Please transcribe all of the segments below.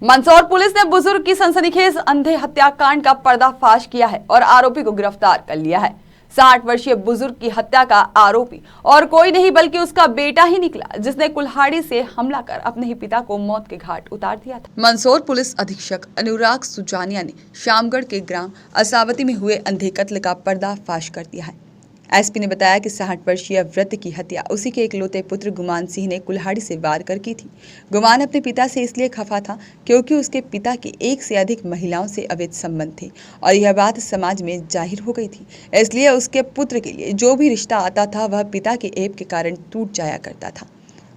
Mandsaur police ने बुजुर्ग की सनसनीखेज अंधे हत्याकांड का पर्दाफाश किया है और आरोपी को गिरफ्तार कर लिया है। 60 वर्षीय बुजुर्ग की हत्या का आरोपी और कोई नहीं बल्कि उसका बेटा ही निकला, जिसने कुल्हाड़ी से हमला कर अपने ही पिता को मौत के घाट उतार दिया था। मंदसौर पुलिस अधीक्षक अनुराग सुजानिया ने शामगढ़ के ग्राम असावती में हुए अंधे कत्ल का पर्दाफाश कर दिया है। एसपी ने बताया कि 60 वर्षीय वृद्ध की हत्या उसी के इकलौते पुत्र गुमान सिंह ने कुल्हाड़ी से वार कर की थी। गुमान अपने पिता से इसलिए खफा था क्योंकि उसके पिता के एक से अधिक महिलाओं से अवैध संबंध थे और यह बात समाज में जाहिर हो गई थी। इसलिए उसके पुत्र के लिए जो भी रिश्ता आता था वह पिता के ऐब के कारण टूट जाया करता था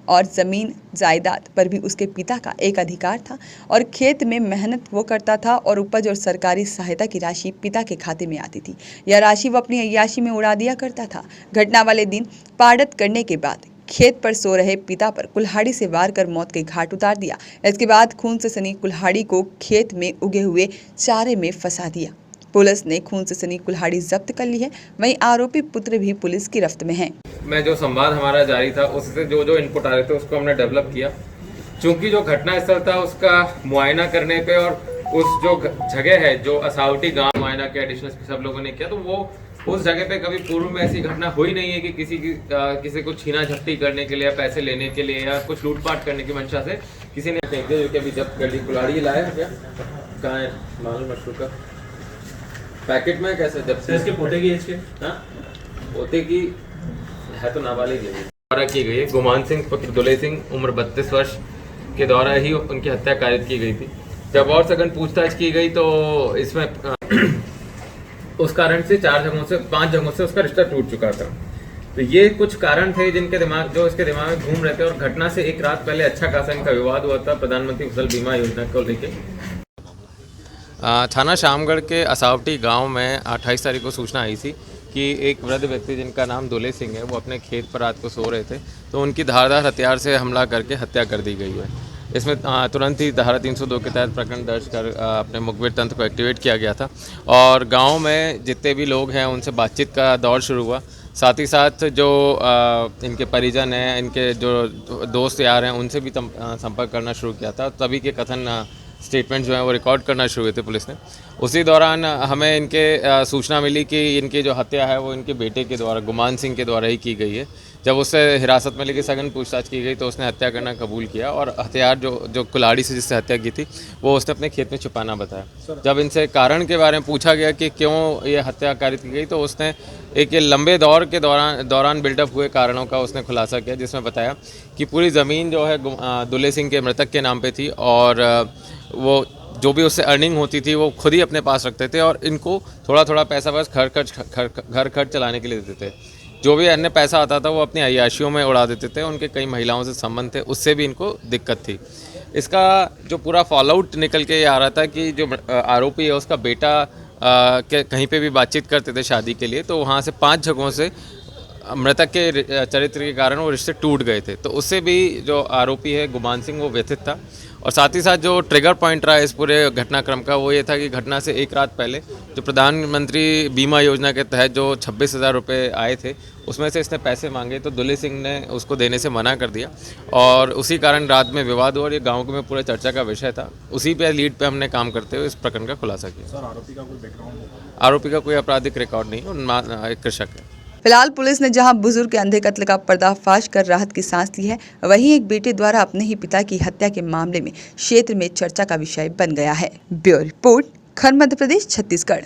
और जमीन जायदाद पर भी उसके पिता का एक अधिकार था और खेत में मेहनत वो करता था और उपज और सरकारी सहायता की राशि पिता के खाते में आती थी। यह राशि वो अपनी अय्याशी में उड़ा दिया करता था। घटना वाले दिन पाड़त करने के बाद खेत पर सो रहे पिता पर कुल्हाड़ी से वार कर मौत के घाट उतार दिया। इसके बाद खून से सनी कुल्हाड़ी को खेत में उगे हुए चारे में फंसा दिया। पुलिस ने खून से सनी कुल्हाड़ी जब्त कर ली है। वहीं आरोपी पुत्र भी पुलिस की गिरफ्त में है। में जो संवाद हमारा जारी था उससे जो इनपुट आ रहे थे उसको हमने डेवलप किया। चूंकि जो घटना स्थल था उसका मुआयना करने पे और उस जो जगह है जो असावटी गांव मुआयना के एडिशनल सब लोगों ने किया, तो वो उस जगह पे कभी पूर्व में ऐसी घटना हुई नहीं है कि किसी को छीना झपटी करने के लिए, पैसे लेने के लिए या कुछ लूटपाट करने की मंशा से किसी ने फेंक दिया, जो कि अभी जब्त कर ली। कुल्हाड़ी लाया है क्या? कहाँ है? मालूम मशरूम का पैकेट में कैसे जब्त? इसके पोते की एज के? हाँ, पोते की है तो नाबालिग है। द्वारा की गई है। गुमान सिंह पुत्र दुले सिंह उम्र 32 वर्ष के द्वारा ही उनकी हत्या कारित की गई थी। जब और सघन पूछताछ की गई तो इसमें उस कारण से 5 जगहों से उसका रिश्ता टूट चुका था। तो ये कुछ कारण थे जिनके इसके दिमाग में घूम रहे थे और घटना से एक रात पहले अच्छा खासा इनका विवाद हुआ था प्रधानमंत्री फसल बीमा योजना को लेकर। थाना शामगढ़ के असावटी गांव में 28 तारीख को सूचना आई थी कि एक वृद्ध व्यक्ति जिनका नाम दुले सिंह है, वो अपने खेत पर रात को सो रहे थे, तो उनकी धारदार हथियार से हमला करके हत्या कर दी गई है। इसमें तुरंत ही धारा 302 के तहत प्रकरण दर्ज कर अपने मुखबिर तंत्र को एक्टिवेट किया गया था और गांव में जितने भी लोग हैं उनसे बातचीत का दौर शुरू हुआ। साथ ही साथ जो इनके परिजन हैं, इनके जो दोस्त यार हैं, उनसे भी संपर्क करना शुरू किया था। तभी के कथन स्टेटमेंट जो है वो रिकॉर्ड करना शुरू हुए थे पुलिस ने। उसी दौरान हमें इनके सूचना मिली कि इनकी जो हत्या है वो इनके बेटे के द्वारा, गुमान सिंह के द्वारा ही की गई है। जब उससे हिरासत में लेकर सघन पूछताछ की गई तो उसने हत्या करना कबूल किया और हथियार जो कुल्हाड़ी से जिससे हत्या की थी वो उसने अपने खेत में छुपाना बताया। जब इनसे कारण के बारे में पूछा गया कि क्यों ये हत्या कारित की गई तो उसने एक लंबे दौर के दौरान बिल्डअप हुए कारणों का उसने खुलासा किया, जिसमें बताया कि पूरी ज़मीन जो है दुले सिंह के मृतक के नाम पे थी और वो जो भी उससे अर्निंग होती थी वो खुद ही अपने पास रखते थे और इनको थोड़ा थोड़ा पैसा बस घर खर्च चलाने के लिए देते थे। जो भी अन्य पैसा आता था वो अपनी अय्याशियों में उड़ा देते थे। उनके कई महिलाओं से संबंध थे, उससे भी इनको दिक्कत थी। इसका जो पूरा फॉलोआउट निकल के आ रहा था कि जो आरोपी है उसका बेटा कहीं पे भी बातचीत करते थे शादी के लिए, तो वहाँ से 5 जगहों से मृतक के चरित्र के कारण वो रिश्ते टूट गए थे। तो उससे भी जो आरोपी है गुमान सिंह वो व्यथित था और साथ ही साथ जो ट्रिगर पॉइंट रहा इस पूरे घटनाक्रम का वो ये था कि घटना से एक रात पहले जो प्रधानमंत्री बीमा योजना के तहत जो 26,000 रुपये आए थे उसमें से इसने पैसे मांगे, तो दुले सिंह ने उसको देने से मना कर दिया और उसी कारण रात में विवाद हुआ और ये गाँव में पूरे चर्चा का विषय था। उसी पे लीड पे हमने काम करते हुए इस प्रकरण का खुलासा किया। सर, आरोपी का कोई बैकग्राउंड? आरोपी का कोई आपराधिक रिकॉर्ड नहीं है, एक कृषक है। फिलहाल पुलिस ने जहां बुजुर्ग के अंधे कत्ल का पर्दाफाश कर राहत की सांस ली है, वहीं एक बेटे द्वारा अपने ही पिता की हत्या के मामले में क्षेत्र में चर्चा का विषय बन गया है। ब्यूरो रिपोर्ट, खर मध्य प्रदेश, छत्तीसगढ़।